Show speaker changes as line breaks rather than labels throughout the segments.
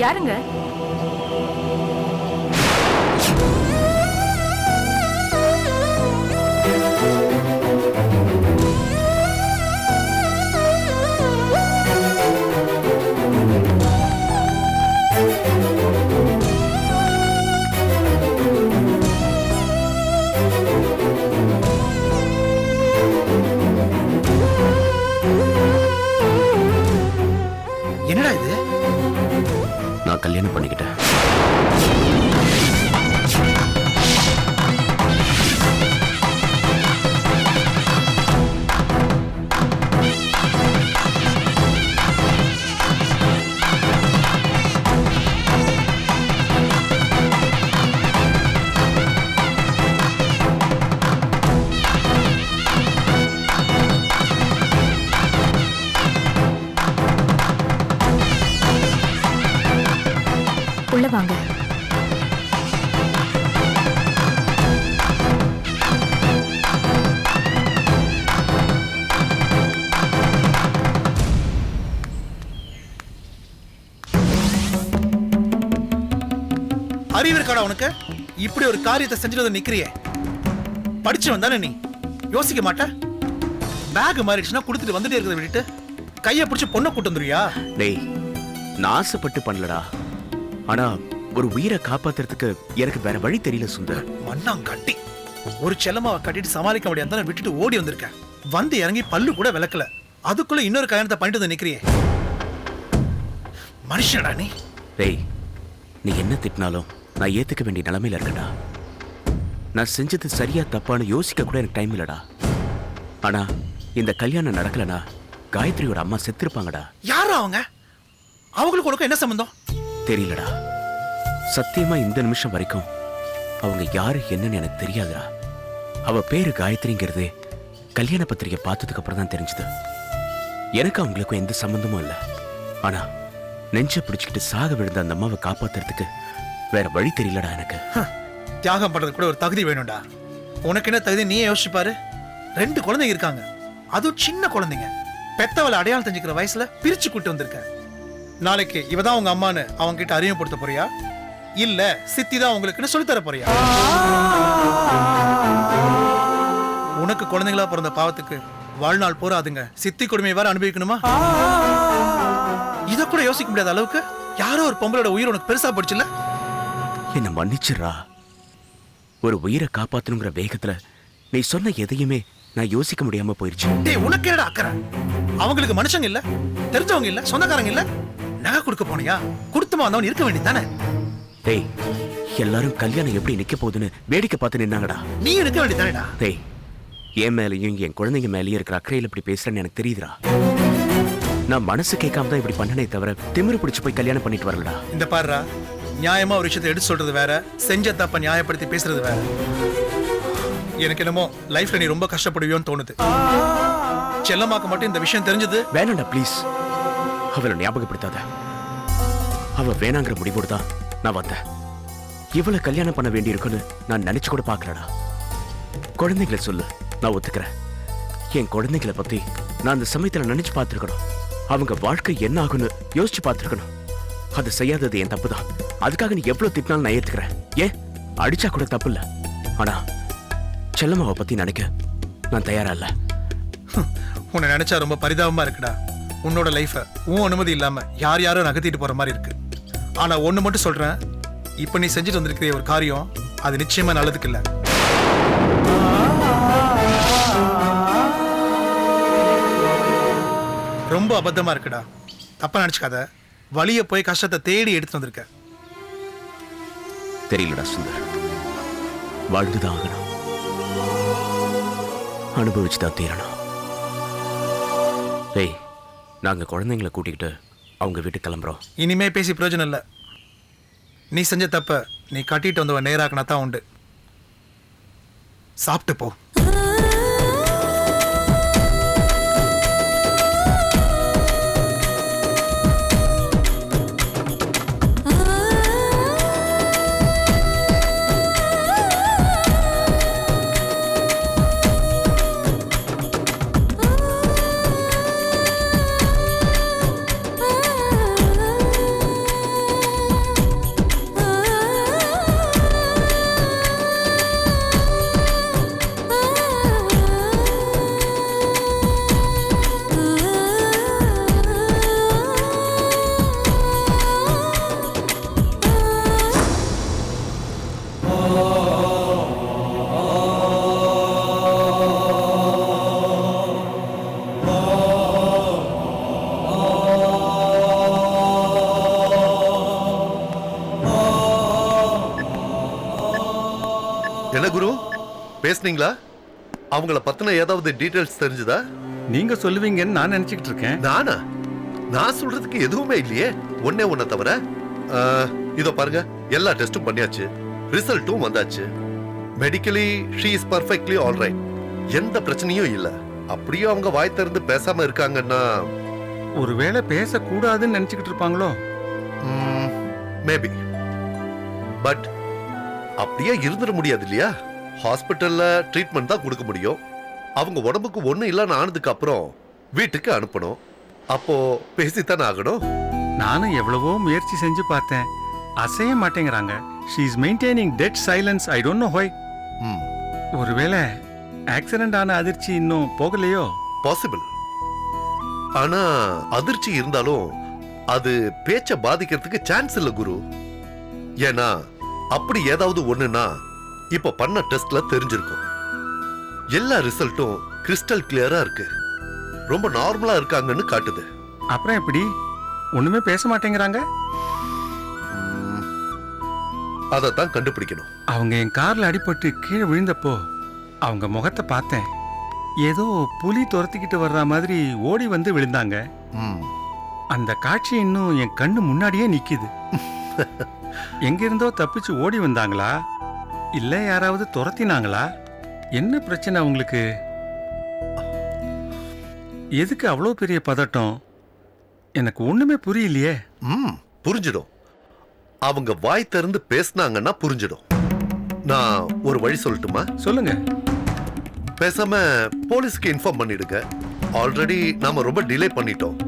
யாருங்க?
என்னடா இது?
நான் கல்யாணம் பண்ணிக்கிட்டேன்.
உள்ள வாங்க.
அறிவு இருக்காடா உனக்கு? இப்படி ஒரு காரியத்தை செஞ்சுட்டு நிக்கிறியே. படிச்சவன் தானே நீ? யோசிக்க மாட்ட? பேக் மாறிடுச்சுன்னா கொடுத்துட்டு வந்துட்டே இருக்கிறத விட்டுட்டு கையை பிடிச்சி பொண்ணை கூட்டு வந்துருவியா?
டேய், நான் ஆசைப்பட்டு பண்ணலடா. ஆனா ஒரு உயிரை காப்பாத்துறதுக்கு எனக்கு வேற வழி தெரியல சுந்தர்.
மண்ணாங்கட்டி ஒரு செல்லமாவை கட்டிட்டு சமாளிக்க முடியாத விட்டுட்டு ஓடி வந்திருக்கேன். வந்து இறங்கி பல்லு கூட விளக்கல, அதுக்குள்ள இன்னொரு கல்யாணத்தை பண்ணிட்டு வந்து நிக்கிறியே. மனுஷனடா நீ?
டேய், நீ என்ன திட்டினாலும் நான் ஏத்துக்க வேண்டிய நிலைமையில இருக்கடா. நான் செஞ்சது சரியா தப்பான்னு யோசிக்க கூட எனக்கு டைம் இல்லடா. ஆனா இந்த கல்யாணம் நடக்கலனா காயத்ரியோட அம்மா செத்துருப்பாங்கடா.
யாரா அவங்க? அவங்களுக்கு உனக்கு என்ன சம்பந்தம்?
தெரியலடா. சத்தியமா இந்த நிமிஷம் வரைக்கும் அவங்க யாரு என்னன்னு எனக்கு தெரியாதுடா. அவ பேரு காயத்ரிங்கிறது கல்யாண பத்திரிகை பார்த்ததுக்கு அப்புறம் தான் தெரிஞ்சது. எனக்கு அவங்களுக்கும் எந்த சம்பந்தமும் இல்லை. ஆனா நெஞ்ச பிடிச்சுக்கிட்டு சாக விழுந்த அந்த அம்மாவை காப்பாத்துறதுக்கு வேற வழி தெரியலடா எனக்கு.
தியாகம் பண்றது கூட ஒரு தகுதி வேணும்டா. உனக்கு என்ன தகுதி நீயே யோசிச்சு பாரு. 2 குழந்தைங்க இருக்காங்க, அதுவும் சின்ன குழந்தைங்க. பெத்தவளை அடையாளம் தெரிஞ்சுக்கிற வயசுல பிரிச்சு கூட்டு வந்திருக்க. நாளைக்கு இவதான் உங்க அம்மான்னு அவங்க கிட்ட அறிமுகப்படுத்த போறியா, இல்ல சித்தி தான் உங்களுக்குன்னு சொல்லித்தர போறியா? உனக்கு குழந்தைங்களா பிறந்த பாவத்துக்கு வாழ்நாள் பூரா அதுங்க சித்தி கொடுமையை வேற அனுபவிக்கணுமா? இத கூட யோசிக்க முடியாத அளவுக்கு யாரோ ஒரு பொம்பளோட உயிர் உனக்கு பெருசா போடுச்சுல.
என்ன மன்னிச்சிடுறா. ஒரு உயிரை காப்பாத்தணுங்கிற வேகத்துல நீ சொன்ன எதையுமே நான் யோசிக்க முடியாம போயிருச்சு.
டேய், உனக்கு என்னடா அக்கறை? அவங்களுக்கு மனுஷங்க இல்ல, தெரிஞ்சவங்க இல்ல, சொந்தக்காரங்க இல்ல. நகை கொடுக்க போனியா? கொடுத்துமா வந்தவன் இருக்க வேண்டியதானே?
டேய், எல்லாரும் கல்யாணம் எப்படி நிக்க போகுதுன்னு வேடிக்கை பார்த்து நின்னாங்கடா.
நீ இருக்க வேண்டியதானேடா?
டேய், என் மேலையும் என் குழந்தைங்க மேலேயும் இருக்கிற அக்கறையில் இப்படி பேசுறேன்னு எனக்கு தெரியுதுடா. நான் மனசு கேட்காம தான் இப்படி பண்ணனே தவிர திமிரு பிடிச்சு போய் கல்யாணம் பண்ணிட்டு வரலடா.
இந்த பாருடா, நியாயமா ஒரு விஷயத்தை எடுத்து சொல்றது வேற, செஞ்ச தப்ப நியாயப்படுத்தி பேசுறது வேற. எனக்கு என்னமோ லைஃப்ல நீ ரொம்ப கஷ்டப்படுவியோன்னு தோணுது. செல்லமாக்க மட்டும் இந்த விஷயம் தெரிஞ்சது.
வேணாண்டா ப்ளீஸ், அவளை ஞாபகப்படுத்தாத. அவ வேணாங்கிற முடிவோடு தான் நான் வந்தேன். இவளை கல்யாணம் பண்ண வேண்டி இருக்குன்னு நான் நினைச்சு கூட பார்க்கலடா. குழந்தைகளை சொல்லு, நான் ஒத்துக்கிறேன். என் குழந்தைகளை பத்தி நான் அந்த சமயத்துல நினைச்சு பார்த்திருக்கணும். அவங்க வாழ்க்கை என்ன ஆகுன்னு யோசிச்சு பார்த்திருக்கணும். அது செய்யாதது என் தப்பு தான். அதுக்காக நீ எவ்வளவு திட்டினாலும் நான் ஏத்துக்கிறேன். ஏன் அடிச்சா கூட தப்பு இல்ல. ஆனா செல்லம்மாவை பத்தி நினைக்க நான் தயாரா இல்ல.
உன்னை நினைச்சா ரொம்ப பரிதாபமா இருக்குடா. உன்னோட லைஃப உன் அனுமதி இல்லாம யார் யாரும் நகர்த்திட்டு போற மாதிரி இருக்கு. ஆனா ஒண்ணு மட்டும் சொல்றேன், இப்ப நீ செஞ்சுட்டு வந்திருக்கிற ஒரு காரியம் அது நிச்சயமா நல்லதுக்கு இல்ல. ரொம்ப அபத்தமா இருக்குடா. தப்பா நினைச்சுக்காத. வழிய போய் கஷ்டத்தை தேடி எடுத்து வந்திருக்க.
தெரியலடா சுந்தர், வாழ்ந்துதான் ஆகணும், அனுபவிச்சுதான் தீரணும். ஏய், நாங்க குழந்தைங்களை கூட்டிக்கிட்டு அவங்க வீட்டுக்கு கிளம்புறோம்.
இனிமே பேசி பிரயோஜனம் இல்ல. நீ செஞ்ச தப்ப நீ கட்டிட்டு வந்தவ நேராக்கினா தான் உண்டு. சாப்பிட்டு போ.
என்ன குரு பேசுனீங்களா? அவங்கள பத்தின ஏதாவது டீடைல்ஸ் தெரிஞ்சுதா?
நீங்க சொல்லுவீங்கன்னு நான் நினைச்சுக்கிட்டு இருக்கேன்.
நானா? நான் சொல்றதுக்கு எதுவுமே இல்லையே, ஒன்னே ஒன்ன தவிர. இதோ பாருங்க, எல்லா டெஸ்டும் பண்ணியாச்சு, ரிசல்ட்டும் வந்தாச்சு. Medically she is perfectly all right. எந்த பிரச்சனையும் இல்ல. அப்படியே அவங்க வாய் திறந்து பேசாம இருக்காங்கன்னா
ஒருவேளை பேசக்கூடாதுன்னு நினைச்சுக்கிட்டு இருப்பாங்களோ?
மேபி. பட் அப்படியே இருந்துட முடியாது இல்லையா? ஹாஸ்பிட்டல்ல ட்ரீட்மெண்ட் தான் கொடுக்க முடியும். அவங்க உடம்புக்கு ஒண்ணும் இல்லைன்னு ஆனதுக்கு அப்புறம் வீட்டுக்கு அனுப்பணும். அப்போ பேசித்தானே ஆகணும்.
நானும் எவ்வளவோ முயற்சி செஞ்சு பார்த்தேன், அசைய மாட்டேங்கிறாங்க. She is maintaining dead silence. I don't know why. ஒருவேளை ஆக்சிடென்ட் ஆன அதிர்ச்சி இன்னும் போகலையோ?
பாசிபிள். ஆனா அதிர்ச்சி இருந்தாலும் அது பேச்ச பாதிக்கிறதுக்கு சான்ஸ் இல்ல குரு. ஏன்னா அப்படி ஏதாவது ஒண்ணுனா இப்ப பண்ண டெஸ்ட்ல தெரிஞ்சிருக்கும். எல்லா ரிசல்ட்டும் கிறிஸ்டல் கிளியரா இருக்கு. ரொம்ப நார்மலா இருக்காங்கன்னு காட்டுது.
அப்புறம் எப்படி ஒண்ணுமே பேச மாட்டேங்கிறாங்க?
அதத்தான் கண்டுபிடிக்கணும்.
அவங்க என் கார்ல அடிபட்டு கீழே விழுந்தப்போ அவங்க முகத்தை பார்த்தேன். ஏதோ புலி துரத்திக்கிட்டு வர்ற மாதிரி ஓடி வந்து விழுந்தாங்க. அந்த காட்சி இன்னும் என் கண்ணு முன்னாடியே நிக்குது. எங்கிருந்தோ தப்பிச்சு ஓடி வந்தாங்களா, இல்ல யாராவது துரத்தினாங்களா? என்ன பிரச்சனை அவங்களுக்கு? எதுக்கு அவ்வளோ பெரிய பதட்டம்? எனக்கு ஒண்ணுமே புரியலையே.
புரிஞ்சிடும். அவங்க வாய் திறந்து பேசினாங்கன்னா புரிஞ்சிடும். நான் ஒரு வழி சொல்லட்டுமா?
சொல்லுங்க.
பேசாம போலீஸ்க்கு இன்ஃபார்ம் பண்ணிடுங்க. ஆல்ரெடி நாம ரொம்ப டிலே பண்ணிட்டோம்.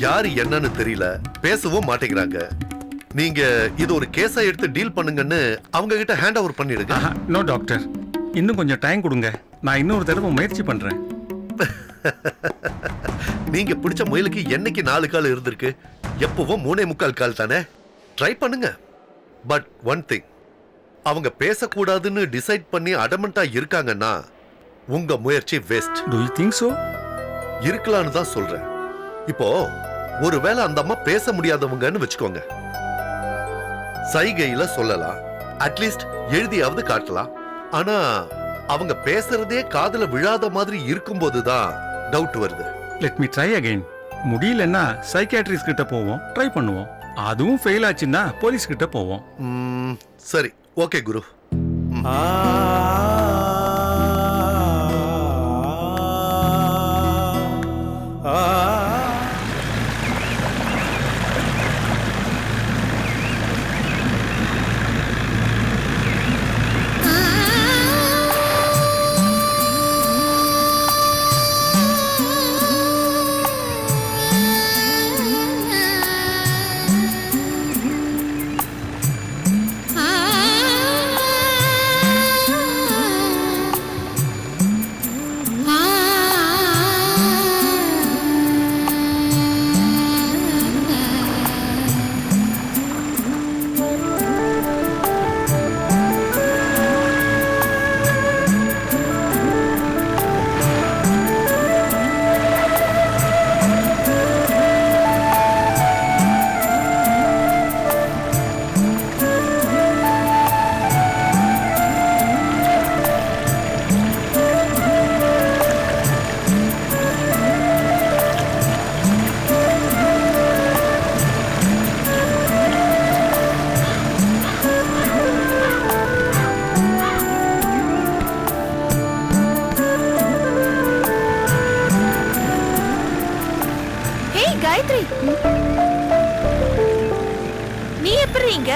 யாரு என்னன்னு தெரியல, பேசவும் மாட்டேங்கிறாங்க. நீங்க இது ஒரு கேஸா எடுத்து டீல் பண்ணுங்கன்னு அவங்க கிட்ட ஹேண்ட் ஓவர் பண்ணிடுங்க.
நோ டாக்டர், இன்னும் கொஞ்சம் டைம் கொடுங்க. நான் இன்னொரு தடவை முயற்சி பண்றேன்.
நீங்க பிடிச்ச முயலுக்கு என்னைக்கு 4 கால் இருந்திருக்கு? எப்பவும் 3.25 கால் தானே. ட்ரை பண்ணுங்க. பட் ஒன் திங், அவங்க பேசக்கூடாதுன்னு டிசைட் பண்ணி அடமெண்டா இருக்காங்கன்னா உங்க முயற்சி waste.
Do you think so?
இருக்கலான்னு தான் சொல்றேன். இப்போ ஒருவேளை அந்த அம்மா பேச முடியாதவங்கன்னு வச்சுக்கோங்க, சைகையில சொல்லலாம், அட்லீஸ்ட் எழுதியாவது காட்டலாம். ஆனா அவங்க பேசுறதே காதுல விழாத மாதிரி இருக்கும்போதுதான் டவுட் வருது.
Let me try again. முடியலன்னா சைக்கியாட்ரிஸ்ட் கிட்ட போவோம், ட்ரை பண்ணுவோம். அதுவும் ஃபெயில் ஆச்சுன்னா போலீஸ் கிட்ட போவோம்.
சரி, ஓகே குரு.
காயத்ரி, நீ எப்படி இங்க?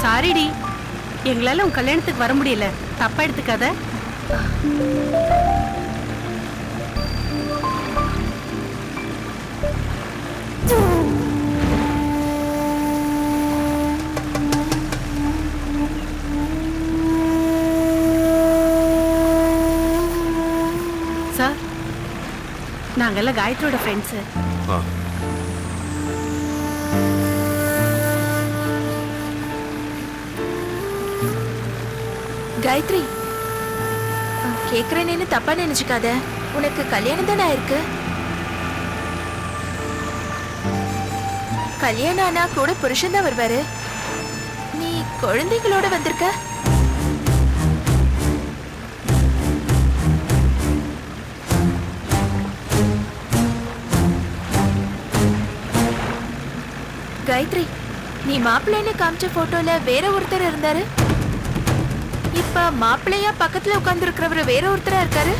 சாரிடி, எங்களால உன் கல்யாணத்துக்கு வர முடியல, தப்பா எடுத்துக்காத. சார், நாங்கெல்லாம் காயத்ரியோட ஃப்ரெண்ட்ஸ்.
காயத்ரி, கேக்குறேன்னு தப்பா நினைச்சுக்காத. உனக்கு கல்யாணம் தானே ஆயிருக்கு. கல்யாணம் ஆனா கூட புருஷன் தான் வருவாரு. நீ குழந்தைகளோட வந்திருக்க? காயத்ரி, நீ மாப்பிள்ளைன்னு காமிச்ச போட்டோல வேற ஒருத்தர் இருந்தாரு. இப்ப மாப்பிள்ளையா பக்கத்துல உட்கார்ந்து இருக்கிறவரு வேற ஒருத்தரா இருக்காரு.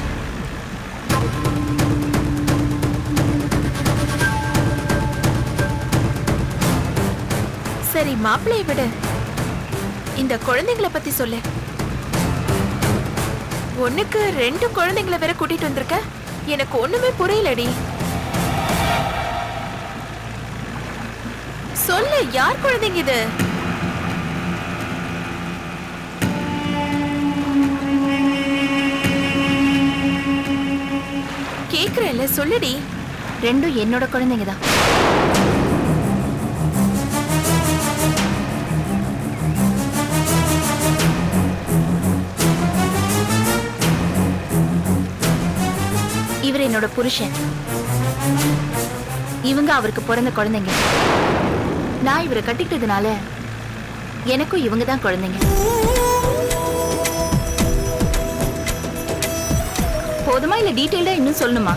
சரி, மாப்பிள்ளையை விட இந்த குழந்தைங்களை பத்தி சொல்லு. ஒண்ணுக்கு 2 குழந்தைங்களை வேற கூட்டிட்டு வந்திருக்க. எனக்கு ஒண்ணுமே புரியலடி. சொல்லு, யார் குழந்தைங்க இது? கேக்குறேன்ல, சொல்லுடி.
2 என்னோட குழந்தைங்க தான். இவர் என்னோட புருஷன். இவங்க அவருக்கு பிறந்த குழந்தைங்க. நான் இவரை கட்டிக்கிட்டதுனால எனக்கும் இவங்க தான் குழந்தைங்க. போதுமா இல்ல டீடைல்டா இன்னும் சொல்லணுமா?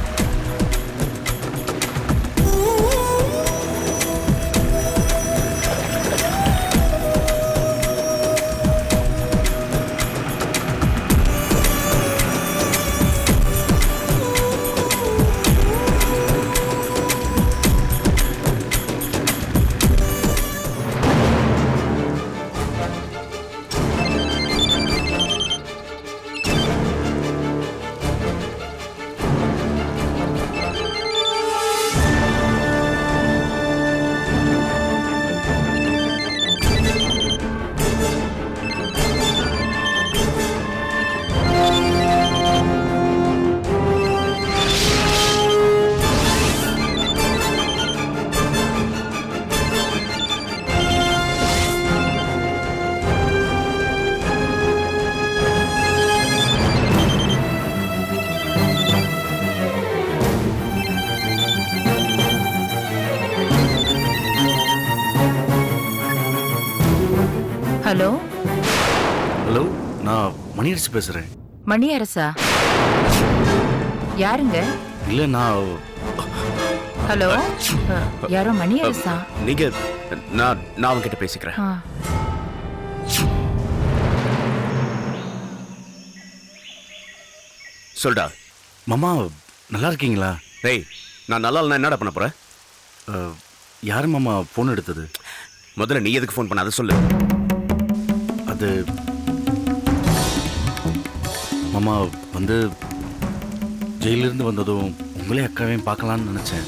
ஹலோ
ஹலோ, நான் மணியரசு பேசுறேன்.
மணியரசா? யாருங்க?
இல்ல, நான்
ஹலோ, யாரோ மணியரசா?
நீங்க நான் அவன்கிட்ட பேசிக்கிறேன்.
ஆ.
சொல்டா.
மாமா நல்லா இருக்கீங்களா?
டேய், நான் நல்லா இல்லைன்னா என்னடா பண்ண போறேன்?
யாரு மாமா ஃபோன் எடுத்தது?
முதல்ல நீ எதுக்கு ஃபோன் பண்ண அதை சொல்லு.
அது மாமா வந்து ஜெயிலிருந்து வந்ததும் உங்களே அக்காவையும் பார்க்கலான்னு நினைச்சேன்.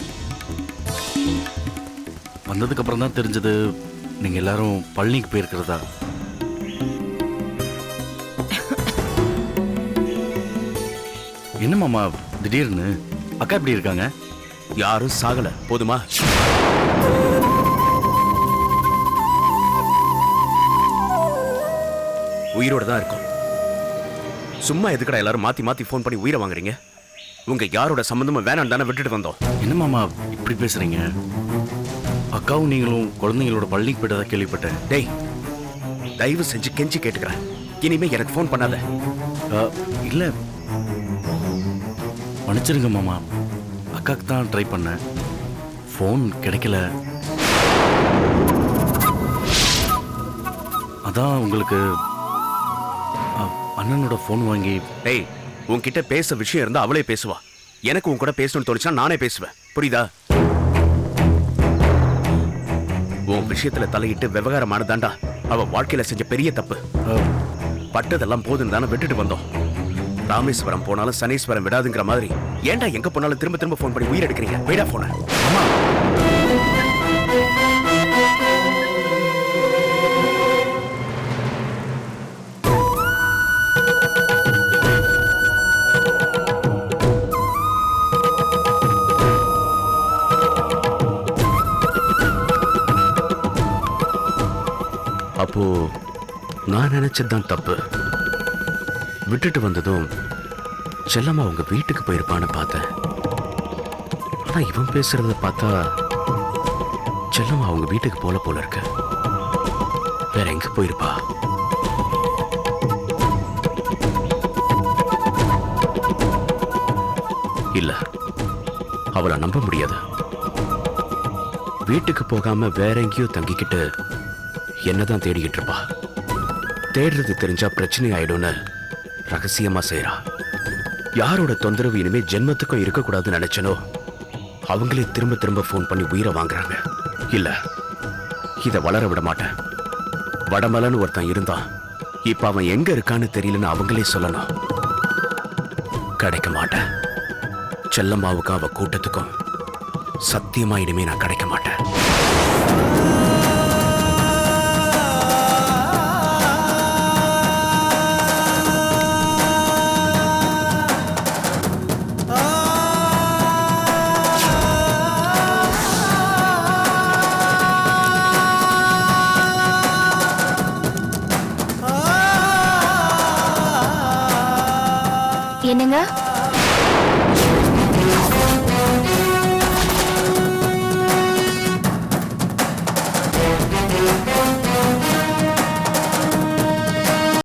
வந்ததுக்கு அப்புறம் தான் தெரிஞ்சது நீங்க எல்லாரும் பழனிக்கு போயிருக்கிறதா. என்ன மாமா திடீர்னு? அக்கா எப்படி இருக்காங்க?
யாரும் சாகல, போதுமா? உயிரோட தான் இருக்கும். சும்மா எதுக்கடா எல்லாரும் மாத்தி மாத்தி ஃபோன் பண்ணி உயிரை வாங்குறீங்க? உங்க யாரோட சம்பந்தமும் வேணாம் தானே விட்டுட்டு வந்தோம்.
என்ன மாமா இப்படி பேசுறீங்க? அக்காவும் நீங்களும் குழந்தைங்களோட பள்ளிக்கு போயிட்டதா கேள்விப்பட்டேன்.
டேய், தயவு செஞ்சு கெஞ்சி கேட்டுக்கிறேன், இனிமே எனக்கு ஃபோன் பண்ணாத.
இல்ல, மன்னிச்சிருங்க மாமா. அக்காக்கு தான் ட்ரை பண்ணேன், ஃபோன் கிடைக்கல. அதான் உங்களுக்கு அண்ணனோட ஃபோன் வாங்கி.
டேய், உன்கிட்ட பேச விஷயம் இருந்தா அவளே பேசுவா. எனக்கு உன் கூட பேசணும்னு தோணுச்சுன்னா நானே பேசுவேன், புரியுதா? உன் விஷயத்துல தலையிட்டு விவகாரமானதாண்டா அவ வாழ்க்கையில செஞ்ச பெரிய தப்பு. பட்டதெல்லாம் போதுன்னு தானே விட்டுட்டு வந்தோம். ராமேஸ்வரம் போனாலும் சனீஸ்வரம் விடாதுங்கிற மாதிரி ஏன்டா எங்க போனாலும் திரும்ப திரும்ப ஃபோன் பண்ணி உயிர் எடுக்கிறீங்க? வைடா போன. அப்போ நான் நினைச்சதுதான் தப்பு. விட்டுட்டு வந்ததும் செல்லம்மா உங்க வீட்டுக்கு போயிருப்பான்னு பார்த்தேன். ஆனா இவன் பேசுறத பார்த்தா செல்லம்மா அவங்க வீட்டுக்கு போல இருக்கு. வேற எங்க போயிருப்பா? இல்ல, அவளை நம்ப முடியாது. வீட்டுக்கு போகாம வேற எங்கேயோ தங்கிக்கிட்டு என்னதான் தேடிக்கிட்டு இருப்பா. தேடுறது தெரிஞ்சா பிரச்சனை ஆயிடும்னு ரகசியமா செய்யறா. யாரோட தொந்தரவு இனிமே ஜென்மத்துக்கும் இருக்கக்கூடாதுன்னு நினைச்சனோ அவங்களே திரும்ப திரும்ப ஃபோன் பண்ணி உயிரை வாங்குறாங்க. இல்ல, இத வளர விட மாட்டேன். வடமலன்னு ஒருத்தன் இருந்தான், இப்ப அவன் எங்க இருக்கான்னு தெரியலன்னு அவங்களே சொல்லணும். கிடைக்க மாட்டேன். செல்லம்மாவுக்கும் அவ கூட்டத்துக்கும் சத்தியமா இனிமே நான் கிடைக்க மாட்டேன்.
என்னங்க?